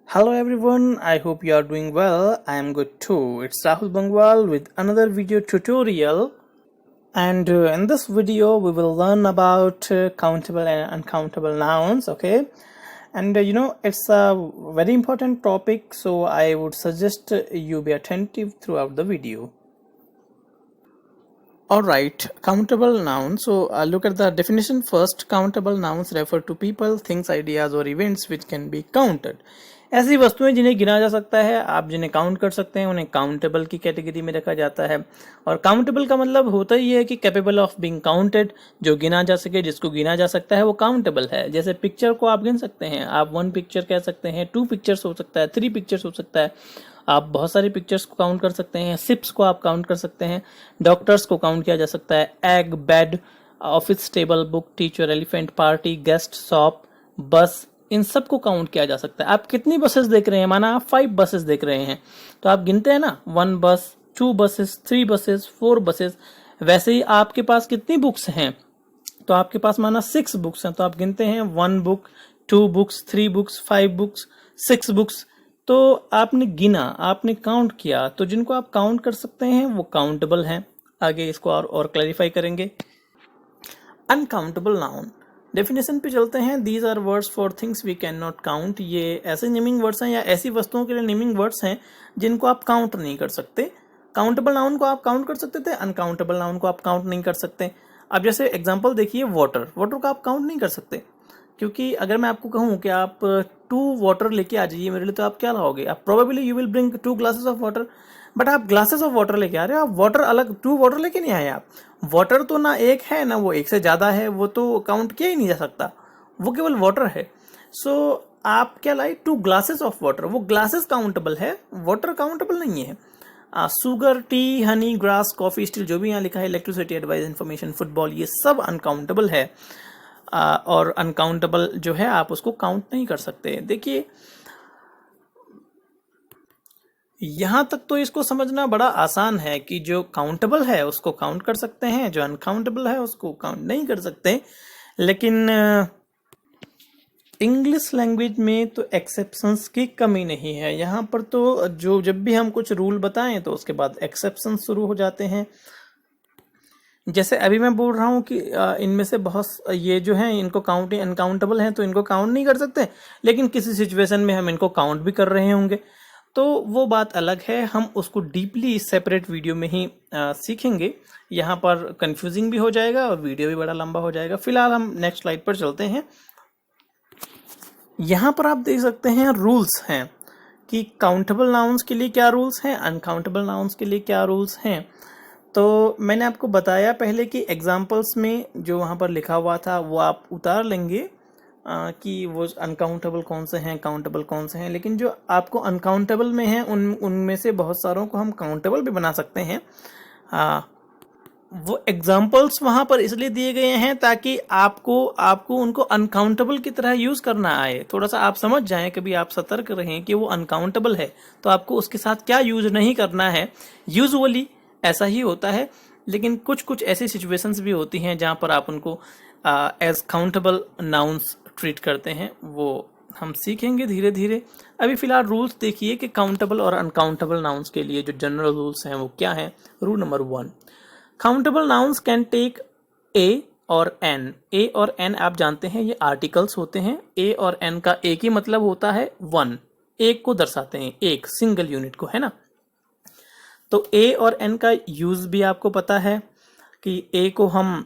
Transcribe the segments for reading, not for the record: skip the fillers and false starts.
Hello everyone, I hope you are doing well. I am good too. It's Rahul Bangwal with another video tutorial. And in this video, we will learn about countable and uncountable nouns. Okay, and it's a very important topic, so I would suggest you be attentive throughout the video. Alright, countable nouns. So look at the definition first. Countable nouns refer to people, things, ideas or events which can be counted. ऐसी वस्तुएं जिन्हें गिना जा सकता है, आप जिन्हें count कर सकते हैं, उन्हें काउंटेबल की कैटेगरी में रखा जाता है। और काउंटेबल का मतलब होता ही है कि कैपेबल ऑफ बीइंग काउंटेड, जो गिना जा सके, जिसको गिना जा सकता है वो काउंटेबल है। जैसे पिक्चर को आप गिन सकते हैं, आप 1 पिक्चर कह सकते हैं, 2 पिक्चर्स हो सकता है, 3 पिक्चर्स हो सकता है। आप बहुत सारी पिक्चर्स को काउंट कर सकते हैं। शिप्स को आप काउंट कर सकते हैं। डॉक्टर्स को काउंट किया जा सकता है। Egg, bed, office table, book, teacher, elephant, party, guest, shop, बस, इन सब को काउंट किया जा सकता है। आप कितनी बसेस देख रहे हैं, माना आप 5 बसेस देख रहे हैं, तो आप गिनते हैं ना, 1 बस, 2 बसेस, 3 बसेस, 4 बसेस। वैसे ही आपके पास कितनी बुक्स हैं, तो आपके पास माना 6 बुक्स हैं, तो आप गिनते हैं 1 book, 2 books, 3 books, 5 books, 6 books. तो आपने गिना, आपने काउंट किया, तो जिनको आप काउंट कर सकते हैं वो काउंटेबल हैं। आगे इसको और क्लैरिफाई करेंगे। अनकाउंटेबल नाउन डेफिनेशन पे चलते हैं। These are words for things we can not count. ये ऐसे नेमिंग वर्ड्स हैं या ऐसी वस्तुओं के लिए नेमिंग वर्ड्स हैं जिनको आप काउंट नहीं कर सकते। काउंटेबल नाउन को आप काउंट कर सकते थे, अनकाउंटेबल नाउन को आप काउंट नहीं कर सकते। अब जैसे एग्जांपल देखिए, वाटर को आप काउंट नहीं कर सकते, क्योंकि अगर मैं आपको कहूँ कि आप 2 वाटर लेके आ जाइए मेरे लिए, तो आप क्या लाओगे? आप probably you will bring 2 glasses of water, but आप ग्लासेस ऑफ वाटर लेके आ रहे हो, आप वाटर अलग 2 वाटर लेके नहीं आए। आप वाटर तो ना एक है ना वो एक से ज़्यादा है, वो तो काउंट किया ही नहीं जा सकता, वो केवल वाटर है। सो आप क्या लाए? 2 ग्लासेस ऑफ वाटर। वो ग्लासेस काउंटेबल है, वाटर काउंटेबल नहीं है। Sugar, T, Honey, grass, coffee, steel, जो भी यहाँ लिखा है, इलेक्ट्रिसिटी, एडवाइस, इन्फॉर्मेशन, फुटबॉल, ये सब अनकाउंटेबल है। और अनकाउंटेबल जो है आप उसको काउंट नहीं कर सकते। देखिए, यहां तक तो इसको समझना बड़ा आसान है कि जो काउंटेबल है उसको काउंट कर सकते हैं, जो अनकाउंटेबल है उसको काउंट नहीं कर सकते। लेकिन इंग्लिश लैंग्वेज में तो एक्सेप्शंस की कमी नहीं है। यहाँ पर तो जो जब भी हम कुछ रूल बताएं तो उसके बाद एक्सेप्शन शुरू हो जाते हैं। जैसे अभी मैं बोल रहा हूँ कि इनमें से बहुत ये जो हैं इनको काउंट अनकाउंटेबल हैं, तो इनको काउंट नहीं कर सकते, लेकिन किसी सिचुएशन में हम इनको काउंट भी कर रहे होंगे, तो वो बात अलग है। हम उसको डीपली सेपरेट वीडियो में ही सीखेंगे। यहाँ पर कंफ्यूजिंग भी हो जाएगा और वीडियो भी बड़ा लंबा हो जाएगा। फिलहाल हम नेक्स्ट स्लाइड पर चलते हैं। यहाँ पर आप देख सकते हैं रूल्स हैं कि काउंटेबल नाउन्स के लिए क्या रूल्स हैं, अनकाउंटेबल नाउन्स के लिए क्या रूल्स हैं। तो मैंने आपको बताया पहले कि एग्जाम्पल्स में जो वहाँ पर लिखा हुआ था वो आप उतार लेंगे कि वो अनकाउंटेबल कौन से हैं, काउंटेबल कौन से हैं। लेकिन जो आपको अनकाउंटेबल में हैं उनमें से बहुत सारों को हम काउंटेबल भी बना सकते हैं। वो एग्जाम्पल्स वहाँ पर इसलिए दिए गए हैं ताकि आपको उनको अनकाउंटेबल की तरह यूज़ करना आए। थोड़ा सा आप समझ जाएं, कभी आप सतर्क रहें कि वो अनकाउंटेबल है तो आपको उसके साथ क्या यूज नहीं करना है। यूजुअली ऐसा ही होता है, लेकिन कुछ कुछ ऐसी सिचुएशंस भी होती हैं जहाँ पर आप उनको एज काउंटेबल नाउन्स ट्रीट करते हैं। वो हम सीखेंगे धीरे धीरे। अभी फिलहाल रूल्स देखिए कि काउंटेबल और अनकाउंटेबल नाउन्स के लिए जो जनरल रूल्स हैं वो क्या हैं। Rule number 1, countable nouns can take a और एन। ए और एन आप जानते हैं ये आर्टिकल्स होते हैं। ए और एन का एक ही मतलब होता है 1, एक को दर्शाते हैं, एक सिंगल यूनिट को, है ना। तो ए और एन का यूज भी आपको पता है कि ए को हम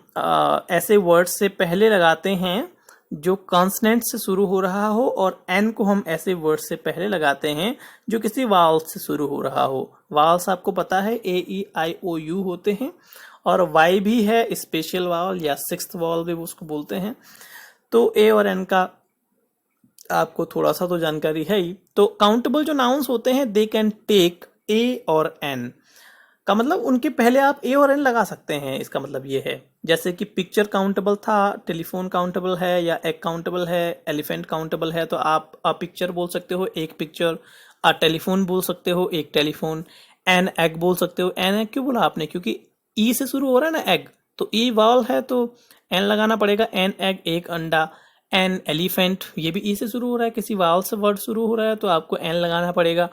ऐसे वर्ड से पहले लगाते हैं जो कॉन्सनेंट से शुरू हो रहा हो, और एन को हम ऐसे वर्ड से पहले लगाते हैं जो किसी वावल से शुरू हो रहा हो। वावल्स आपको पता है ए, ई, आई, ओ, यू होते हैं, और वाई भी है स्पेशल वावल या सिक्स्थ वावल भी उसको बोलते हैं। तो ए और एन का आपको थोड़ा सा तो जानकारी है ही। तो काउंटेबल जो नाउन्स होते हैं दे कैन टेक ए और एन का मतलब उनके पहले आप ए और एन लगा सकते हैं। इसका मतलब ये है, जैसे कि पिक्चर काउंटेबल था, टेलीफोन काउंटेबल है या एग काउंटेबल है, एलिफेंट काउंटेबल है, तो आप पिक्चर बोल सकते हो एक पिक्चर, टेलीफोन बोल सकते हो एक टेलीफोन, एन एग बोल सकते हो। एन एग क्यों बोला आपने? क्योंकि ई से शुरू हो रहा है ना एग, तो ई वावल है तो एन लगाना पड़ेगा। एन एग एक अंडा, एन एलिफेंट, ये भी ई से शुरू हो रहा है, किसी वावल से वर्ड शुरू हो रहा है तो आपको एन लगाना पड़ेगा।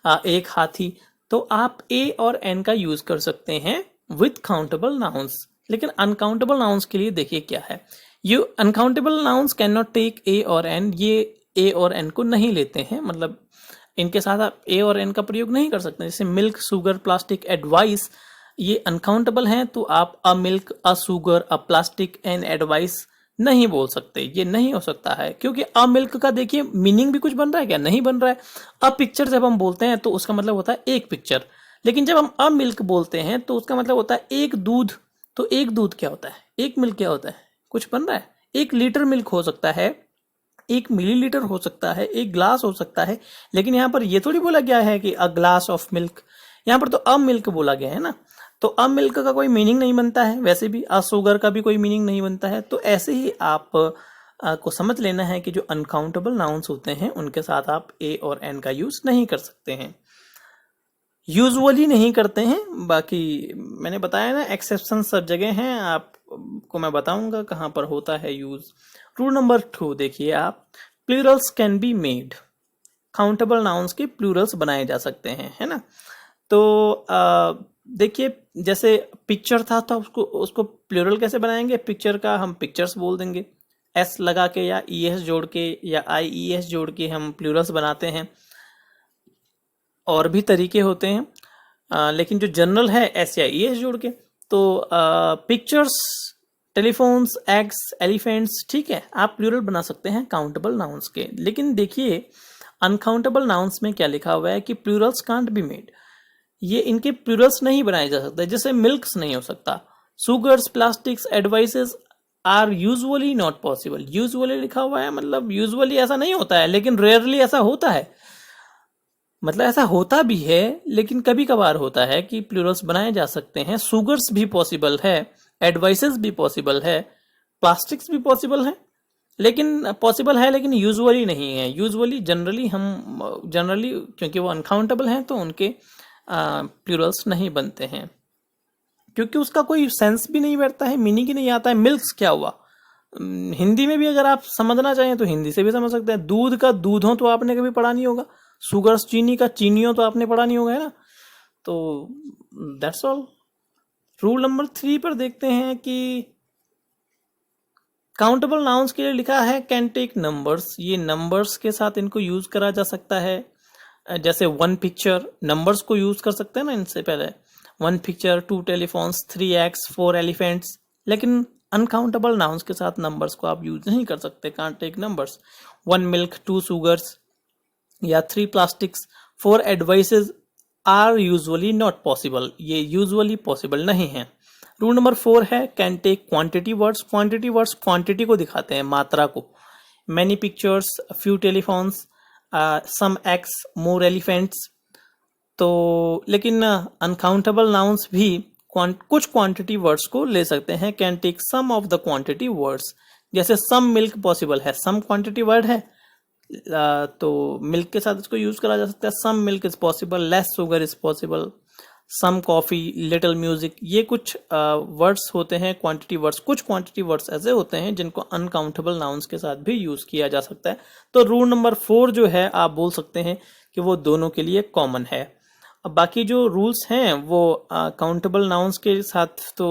एक हाथी, तो आप ए और एन का यूज कर सकते हैं विथ काउंटेबल नाउन्स। लेकिन अनकाउंटेबल नाउन्स के लिए देखिए क्या है, you uncountable nouns can not take a और एन, ये ए और एन को नहीं लेते हैं, मतलब इनके साथ आप ए और एन का प्रयोग नहीं कर सकते। जैसे मिल्क, शुगर, प्लास्टिक, एडवाइस, ये अनकाउंटेबल हैं, तो आप a milk, a sugar, a plastic and advice नहीं बोल सकते, ये नहीं हो सकता है। क्योंकि अ मिल्क का देखिए मीनिंग भी कुछ बन रहा है क्या, नहीं बन रहा है। अ पिक्चर जब हम बोलते हैं तो उसका मतलब होता है एक पिक्चर, लेकिन जब हम अ मिल्क बोलते हैं तो उसका मतलब होता है एक दूध। तो एक दूध क्या होता है, एक मिल्क क्या होता है, कुछ बन रहा है। एक लीटर मिल्क हो सकता है, एक मिलीलीटर हो सकता है, एक ग्लास हो सकता है, लेकिन यहाँ पर ये थोड़ी बोला गया है कि अ ग्लास ऑफ मिल्क, यहाँ पर तो अ मिल्क बोला गया है ना। तो अ मिल्क का कोई मीनिंग नहीं बनता है, वैसे भी अ शुगर का भी कोई मीनिंग नहीं बनता है। तो ऐसे ही आप को समझ लेना है कि जो अनकाउंटेबल नाउन्स होते हैं उनके साथ आप ए और एन का यूज नहीं कर सकते हैं, यूजुअली नहीं करते हैं। बाकी मैंने बताया ना, एक्सेप्शन सब जगह हैं, आपको मैं बताऊंगा कहाँ पर होता है यूज। रूल नंबर 2 देखिए आप, Plurals can be made, countable nouns के प्लूरल्स बनाए जा सकते हैं, है ना। तो देखिए जैसे पिक्चर था तो उसको उसको प्लूरल कैसे बनाएंगे, पिक्चर का हम पिक्चर्स बोल देंगे, एस लगा के या ई एस जोड़ के या आई ई एस जोड़ के हम प्लूरल्स बनाते हैं। और भी तरीके होते हैं, लेकिन जो जनरल है एस या ई एस जोड़ के। तो पिक्चर्स, टेलीफोन्स, एग्स, एलिफेंट्स, ठीक है, आप प्लूरल बना सकते हैं काउंटेबल नाउन्स के। लेकिन देखिए अनकाउंटेबल नाउन्स में क्या लिखा हुआ है कि प्लूरल्स कांट बी मेड, ये इनके प्लूरल्स नहीं बनाए जा सकते। जैसे मिल्क्स नहीं हो सकता, sugars, plastics, advices are usually not possible. Usually लिखा हुआ है, मतलब यूजुअली ऐसा नहीं होता है, लेकिन रेयरली ऐसा होता है। मतलब ऐसा होता भी है लेकिन कभी कभार होता है कि प्लूरल्स बनाए जा सकते हैं। शुगर्स भी पॉसिबल है, एडवाइसेस भी पॉसिबल है, प्लास्टिक्स भी पॉसिबल है, लेकिन पॉसिबल है लेकिन यूजुअली नहीं है। यूजुअली जनरली क्योंकि वो अनकाउंटेबल हैं तो उनके प्लूरल्स नहीं बनते हैं, क्योंकि उसका कोई सेंस भी नहीं बैठता है, मीनिंग ही नहीं आता है। मिल्क्स क्या हुआ, हिंदी में भी अगर आप समझना चाहें तो हिंदी से भी समझ सकते हैं। दूध का दूधों तो आपने कभी पढ़ा नहीं होगा, शुगर्स चीनी का चीनियों तो आपने पढ़ा नहीं होगा, है ना। तो दैट्स ऑल। रूल नंबर 3 पर देखते हैं कि काउंटेबल नाउन्स के लिए लिखा है कैन टेक नंबर्स, ये नंबर्स के साथ इनको यूज करा जा सकता है। जैसे 1 पिक्चर, नंबर्स को यूज कर सकते हैं ना इनसे पहले, 1 पिक्चर, 2 टेलीफोन्स, 3 एग्स, 4 एलिफेंट्स। लेकिन अनकाउंटेबल नाउन्स के साथ नंबर्स को आप यूज नहीं कर सकते, can't take numbers. 1 milk, 2 sugars या 3 plastics, 4 advices are usually not possible, ये यूजुअली पॉसिबल नहीं है। रूल नंबर 4 है can take quantity words. Quantity words quantity को दिखाते हैं, मात्रा को। Many pictures, few telephones, some eggs, more elephants. तो लेकिन अनकाउंटेबल नाउन्स भी कुछ क्वांटिटी वर्ड्स को ले सकते हैं, can take some of the quantity words. जैसे सम मिल्क पॉसिबल है, सम क्वांटिटी वर्ड है, तो मिल्क के साथ इसको यूज करा जा सकता है। Some milk is possible, less sugar is possible, some coffee, little music. ये कुछ वर्ड्स होते हैं क्वांटिटी वर्ड्स। कुछ क्वांटिटी वर्ड्स ऐसे होते हैं जिनको अनकाउंटेबल नाउन्स के साथ भी यूज किया जा सकता है। तो रूल नंबर 4 जो है आप बोल सकते हैं कि वो दोनों के लिए कॉमन है। अब बाकी जो रूल्स हैं वो काउंटेबल नाउन्स के साथ तो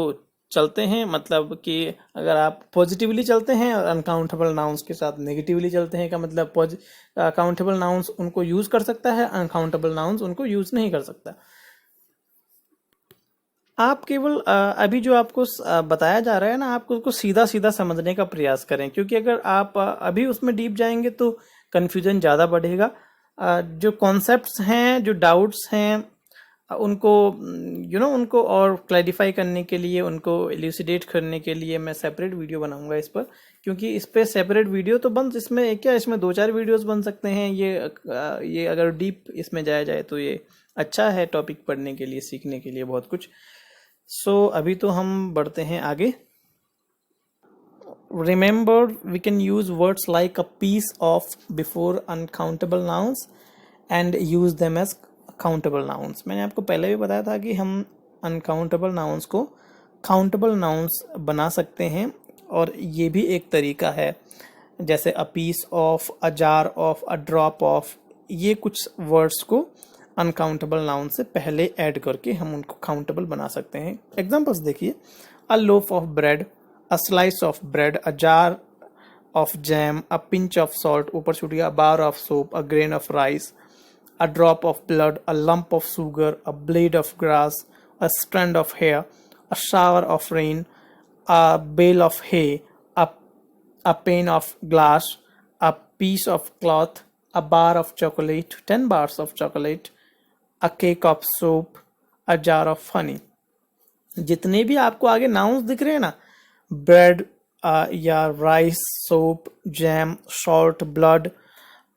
चलते हैं, मतलब कि अगर आप पॉजिटिवली चलते हैं और अनकाउंटेबल नाउन्स के साथ नेगेटिवली चलते हैं का मतलब काउंटेबल नाउन्स उनको यूज कर सकता है, अनकाउंटेबल नाउन्स उनको यूज नहीं कर सकता। आप केवल अभी जो आपको बताया जा रहा है ना, आप उसको सीधा सीधा समझने का प्रयास करें, क्योंकि अगर आप अभी उसमें डीप जाएंगे तो कन्फ्यूजन ज़्यादा बढ़ेगा। जो कॉन्सेप्ट्स हैं, जो डाउट्स हैं, उनको उनको और क्लैरिफाई करने के लिए, उनको एल्यूसिडेट करने के लिए मैं सेपरेट वीडियो बनाऊंगा इस पर। क्योंकि इस पर सेपरेट वीडियो तो बन, इसमें क्या, इसमें 2-4 वीडियोस बन सकते हैं। ये अगर डीप इसमें जाया जाए तो ये अच्छा है टॉपिक पढ़ने के लिए, सीखने के लिए बहुत कुछ। सो अभी तो हम बढ़ते हैं आगे। Remember we can use words like a piece of before uncountable nouns and use them as countable nouns. मैंने आपको पहले भी बताया था कि हम अनकाउंटेबल नाउन्स को काउंटेबल नाउन्स बना सकते हैं, और ये भी एक तरीका है। जैसे a piece of, a jar of, a drop of, ये कुछ वर्ड्स को अनकाउंटेबल नाउन से पहले ऐड करके हम उनको काउंटेबल बना सकते हैं। एग्जांपल्स देखिए, a loaf of bread, a slice of bread, a jar of jam, a pinch of salt, ऊपर छूट गया, bar of soap, a grain of rice, a drop of blood, a lump of sugar, a blade of grass, a strand of hair, a shower of rain, a bale of hay, a, a pane of glass, a piece of cloth, a bar of chocolate, 10 bars of chocolate, a cake of soap, a jar of honey। जितने भी आपको आगे nouns दिख रहे हैं ना, bread या rice, soap, jam, salt, blood,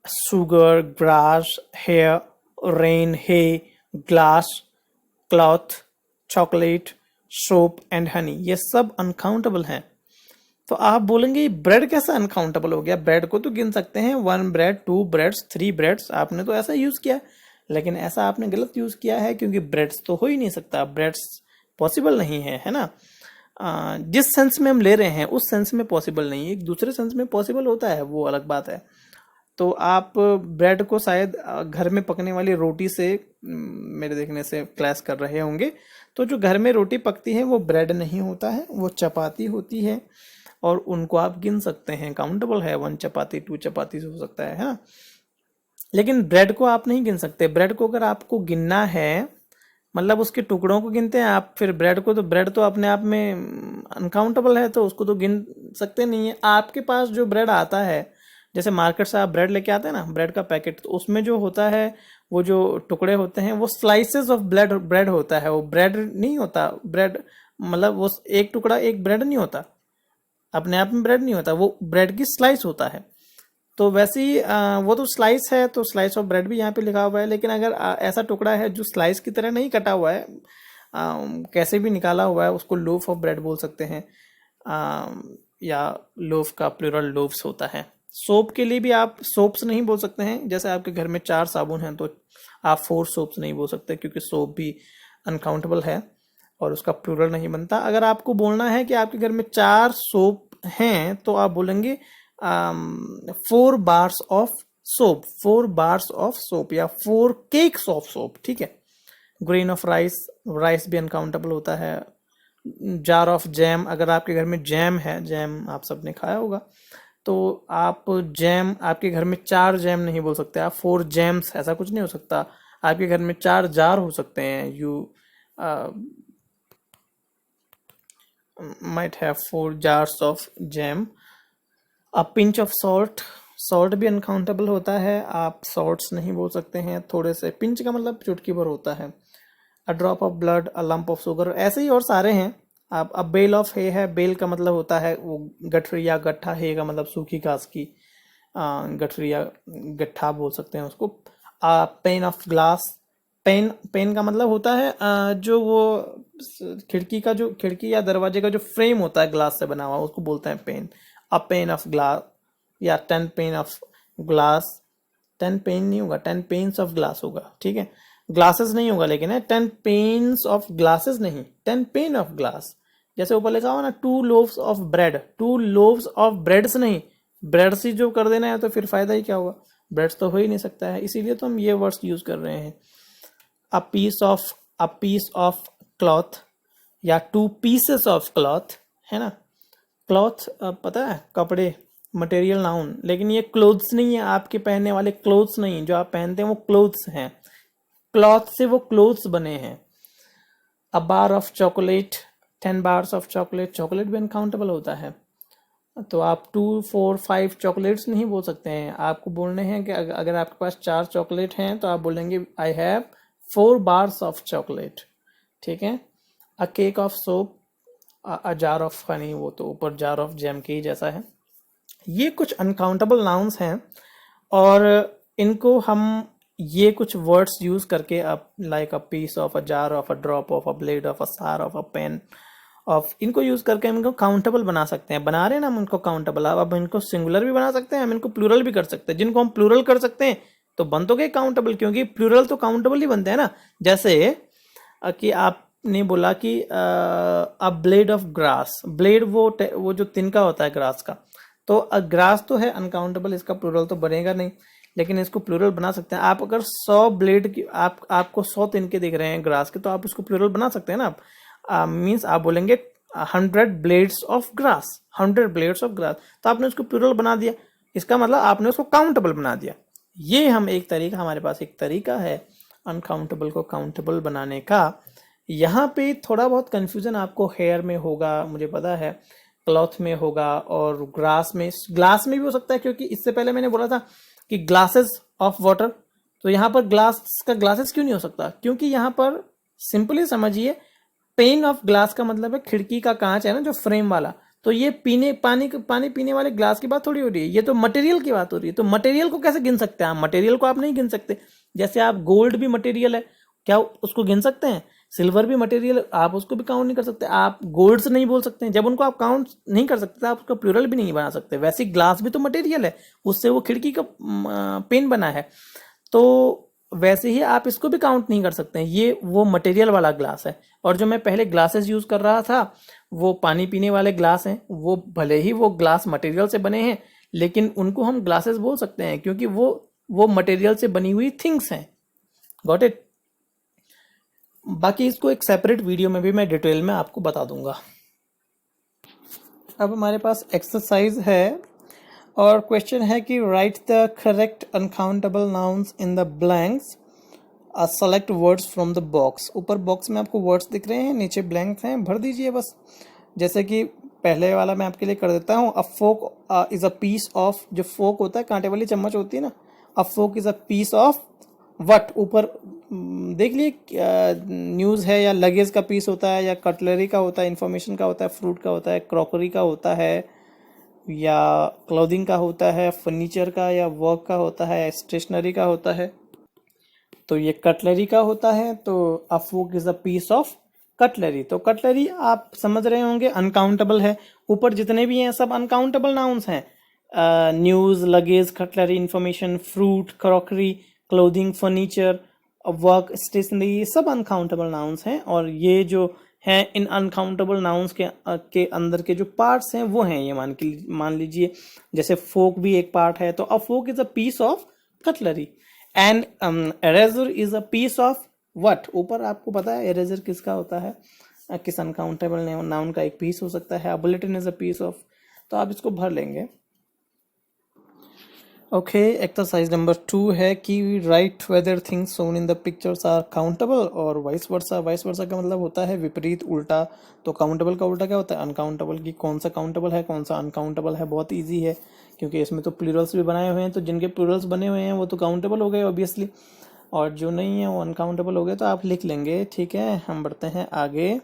sugar, grass, hair, rain, hay, glass, cloth, chocolate, soap and honey, ये सब अनकाउंटेबल हैं। तो आप बोलेंगे ब्रेड कैसा अनकाउंटेबल हो गया? ब्रेड को तो गिन सकते हैं, 1 ब्रेड, 2 ब्रेड्स, 3 ब्रेड्स, आपने तो ऐसा यूज किया, लेकिन ऐसा आपने गलत यूज किया है, क्योंकि ब्रेड्स तो हो ही नहीं सकता, ब्रेड्स पॉसिबल नहीं है ना। जिस सेंस में हम ले रहे हैं उस सेंस में पॉसिबल नहीं है, एक दूसरे सेंस में पॉसिबल होता है, वो अलग बात है। तो आप ब्रेड को शायद घर में पकने वाली रोटी से मेरे देखने से क्लास कर रहे होंगे। तो जो घर में रोटी पकती है वो ब्रेड नहीं होता है, वो चपाती होती है, और उनको आप गिन सकते हैं, काउंटेबल है, 1 चपाती, 2 चपाती हो सकता है ना। लेकिन ब्रेड को आप नहीं गिन सकते। ब्रेड को अगर आपको गिनना है, मतलब उसके टुकड़ों को गिनते हैं आप, फिर ब्रेड को, तो ब्रेड तो अपने आप में अनकाउंटेबल है, तो उसको तो गिन सकते नहीं है। आपके पास जो ब्रेड आता है, जैसे मार्केट से आप ब्रेड लेके आते हैं ना, ब्रेड का पैकेट, तो उसमें जो होता है, वो जो टुकड़े होते हैं, वो स्लाइसेस ऑफ ब्रेड होता है, वो ब्रेड नहीं होता। ब्रेड मतलब वो एक टुकड़ा एक ब्रेड नहीं होता, अपने आप में ब्रेड नहीं होता, वो ब्रेड की स्लाइस होता है। तो वैसे ही वो तो स्लाइस है, तो स्लाइस ऑफ ब्रेड भी यहाँ पे लिखा हुआ है। लेकिन अगर ऐसा टुकड़ा है जो स्लाइस की तरह नहीं कटा हुआ है, कैसे भी निकाला हुआ है, उसको लोफ ऑफ ब्रेड बोल सकते हैं, या लोफ का प्लूरल लोव्स होता है। सोप के लिए भी आप सोप्स नहीं बोल सकते हैं। जैसे आपके घर में 4 साबुन हैं, तो आप 4 सोप्स नहीं बोल सकते, क्योंकि सोप भी अनकाउंटेबल है और उसका प्लूरल नहीं बनता। अगर आपको बोलना है कि आपके घर में 4 सोप हैं, तो आप बोलेंगे 4 bars of soap, 4 bars of soap, या 4 केक्स ऑफ सोप, ठीक है। ग्रेन ऑफ राइस, राइस भी अनकाउंटेबल होता है। जार ऑफ जैम, अगर आपके घर में जैम है, जैम आप सबने खाया होगा, तो आप जैम, आपके घर में 4 जैम नहीं बोल सकते, आप 4 जैम्स, ऐसा कुछ नहीं हो सकता। आपके घर में 4 जार हो सकते हैं, you might have 4 jars of jam। A pinch of salt, salt भी अनकाउंटेबल होता है, आप सॉल्ट्स नहीं बोल सकते हैं, थोड़े से, पिंच का मतलब चुटकी भर होता है। अ drop of blood, a lump of sugar, ऐसे ही और सारे हैं। आप, अब बेल ऑफ हे है, बेल का मतलब होता है वो गठरी या गट्ठा, हे का मतलब सूखी घास की गठरी या गट्ठा बोल सकते हैं उसको। Pane of glass, pane, pane का मतलब होता है जो वो खिड़की का, जो खिड़की या दरवाजे का जो फ्रेम होता है ग्लास से बना हुआ, उसको बोलते हैं pane. A pen of glass, या 10 पेन ऑफ ग्लास, 10 पेन नहीं होगा, 10 पेन्स ऑफ ग्लास होगा, ठीक है। ग्लासेस नहीं होगा, लेकिन है 10 पेन्स ऑफ ग्लासेस नहीं, 10 पेन ऑफ ग्लास। जैसे ऊपर लिखा हुआ ना 2 loaves of bread, 2 loaves of breads नहीं, ब्रेड से जो कर देना है तो फिर फायदा ही क्या होगा, ब्रेड्स तो हो ही नहीं सकता है, इसीलिए तो हम ये वर्ड्स यूज कर रहे हैं। अ पीस ऑफ क्लॉथ, या 2 पीसेस ऑफ क्लॉथ, है ना। क्लॉथ पता है, कपड़े, मटेरियल नाउन, लेकिन ये क्लोथ्स नहीं है, आपके पहनने वाले क्लोथ्स नहीं, जो आप पहनते हैं वो क्लोथ्स हैं, क्लॉथ से वो क्लोथ्स बने हैं। A bar of chocolate, 10 bars of chocolate, chocolate भी अनकाउंटेबल होता है, तो आप 2, 4, 5 चॉकलेट्स नहीं बोल सकते हैं। आपको बोलने हैं कि अगर आपके पास 4 चॉकलेट हैं, तो आप बोलेंगे I have 4 bars of chocolate, ठीक है। अ cake of soap, a jar of honey, वो तो ऊपर जार ऑफ जैम के ही जैसा है। ये कुछ अनकाउंटेबल नाउन्स हैं, और इनको हम ये कुछ वर्ड्स यूज करके, आप like a piece of, a jar of, a drop of, a blade of, a सार ऑफ, अ पेन ऑफ, इनको यूज करके हम इनको काउंटेबल बना सकते हैं। बना रहे हैं ना हम इनको काउंटेबल, अब इनको सिंगुलर भी बना सकते हैं, हम इनको प्लूरल भी कर सकते हैं। जिनको हम प्लूरल कर सकते हैं तो बन तो गए काउंटेबल, क्योंकि प्लूरल तो काउंटेबल ही बनते हैं ना। जैसे कि आपने बोला कि अ ब्लेड ऑफ ग्रास, ब्लेड वो जो तिनका होता है ग्रास का, तो ग्रास तो है अनकाउंटेबल, इसका प्लूरल तो बनेगा नहीं, लेकिन इसको प्लूरल बना सकते हैं आप। अगर 100 ब्लेड की आपको 100 तिनके दिख रहे हैं ग्रास के, तो आप उसको प्लूरल बना सकते हैं ना। आप मीन्स आप बोलेंगे 100 blades of grass, 100 blades of grass, तो आपने उसको प्लूरल बना दिया, इसका मतलब आपने उसको काउंटेबल बना दिया। ये हम एक तरीका, हमारे पास एक तरीका है अनकाउंटेबल को काउंटेबल बनाने का। यहाँ पे थोड़ा बहुत कंफ्यूजन आपको हेयर में होगा, मुझे पता है, क्लॉथ में होगा और ग्लास में भी हो सकता है, क्योंकि इससे पहले मैंने बोला था कि ग्लासेस ऑफ वाटर, तो यहाँ पर ग्लास का ग्लासेस क्यों नहीं हो सकता, क्योंकि यहाँ पर सिंपली समझिए, पेन ऑफ ग्लास का मतलब है खिड़की का कांच है ना, जो फ्रेम वाला, तो ये पानी पीने वाले ग्लास की बात थोड़ी हो रही है, ये तो मटेरियल की बात हो रही है। तो मटेरियल को कैसे गिन सकते हैं आप? मटेरियल को आप नहीं गिन सकते। जैसे आप गोल्ड भी मटेरियल है, क्या उसको गिन सकते हैं? सिल्वर भी मटेरियल, आप उसको भी काउंट नहीं कर सकते। आप गोल्ड से नहीं बोल सकते हैं, जब उनको आप काउंट नहीं कर सकते तो आप उसका प्लूरल भी नहीं बना सकते। वैसे ग्लास भी तो मटेरियल है, उससे वो खिड़की का पेन बना है, तो वैसे ही आप इसको भी काउंट नहीं कर सकते हैं। ये वो मटेरियल वाला ग्लास है। और जो मैं पहले ग्लासेस यूज कर रहा था, वो पानी पीने वाले ग्लास हैं, वो भले ही वो ग्लास मटेरियल से बने हैं, लेकिन उनको हम ग्लासेस बोल सकते हैं, क्योंकि वो मटेरियल से बनी हुई थिंग्स हैं। Got it? बाकी इसको एक सेपरेट वीडियो में भी मैं डिटेल में आपको बता दूंगा। अब हमारे पास एक्सरसाइज है और क्वेश्चन है कि right the correct uncountable nouns in the blanks, select words from the box. ऊपर बॉक्स में आपको वर्ड्स दिख रहे हैं, नीचे ब्लैंक्स हैं, भर दीजिए बस। जैसे कि पहले वाला मैं आपके लिए कर देता हूँ। अ fork is a piece of, जो फोक होता है कांटे वाली चम्मच होती है ना, a fork is a piece of what. ऊपर देख लिए न्यूज़ है, या लगेज का पीस होता है, या कटलरी का होता है, इंफॉर्मेशन का होता है, फ्रूट का होता है, क्रॉकरी का होता है, या क्लोथिंग का होता है, फर्नीचर का या वर्क का होता है, स्टेशनरी का होता है। तो ये कटलरी का होता है, तो a fork is a piece of cutlery. तो कटलरी आप समझ रहे होंगे अनकाउंटेबल है। ऊपर जितने भी हैं सब अनकाउंटेबल नाउन्स हैं। News, luggage, cutlery, information, fruit, crockery, clothing, furniture, work, stationery, ये सब अनकाउंटेबल नाउन्स हैं। और ये जो हैं इन अनकाउंटेबल नाउन्स के अंदर के जो पार्ट्स हैं वो हैं, ये मान लीजिए जैसे फोक भी एक पार्ट है, तो a fork is a piece of cutlery. And eraser is a piece of what. ऊपर आपको पता है एरेजर किसका होता है, किस अनकाउंटेबल नाउन का एक पीस हो सकता है। Bulletin is a piece of, तो आप इसको भर लेंगे। ओके, एक्सरसाइज नंबर 2 है कि right whether things shown in the pictures are countable और वाइस वर्सा। वाइस वर्सा का मतलब होता है विपरीत, उल्टा। तो काउंटेबल का उल्टा क्या होता है? अनकाउंटेबल। की कौन सा काउंटेबल है, कौन सा अनकाउंटेबल है? बहुत इजी है, क्योंकि इसमें तो प्लूरल्स भी बनाए हुए हैं, तो जिनके प्लूरल्स बने हुए हैं वो तो काउंटेबल हो गए ऑब्वियसली, और जो नहीं है वो अनकाउंटेबल हो गए। तो आप लिख लेंगे, ठीक है। हम बढ़ते हैं आगे।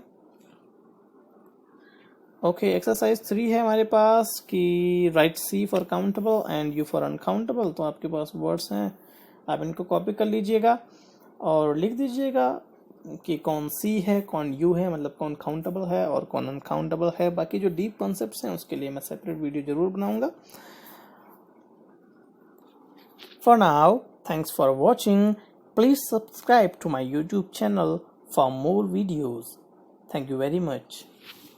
ओके, एक्सरसाइज 3 है हमारे पास कि right C for countable and U for uncountable. तो आपके पास वर्ड्स हैं, आप इनको कॉपी कर लीजिएगा और लिख दीजिएगा कि कौन सी है, कौन यू है, मतलब कौन काउंटेबल है और कौन अनकाउंटेबल है। बाकी जो डीप कॉन्सेप्ट्स हैं उसके लिए मैं सेपरेट वीडियो जरूर बनाऊंगा। For now, thanks for watching. Please subscribe to my YouTube channel for more videos. Thank you very much.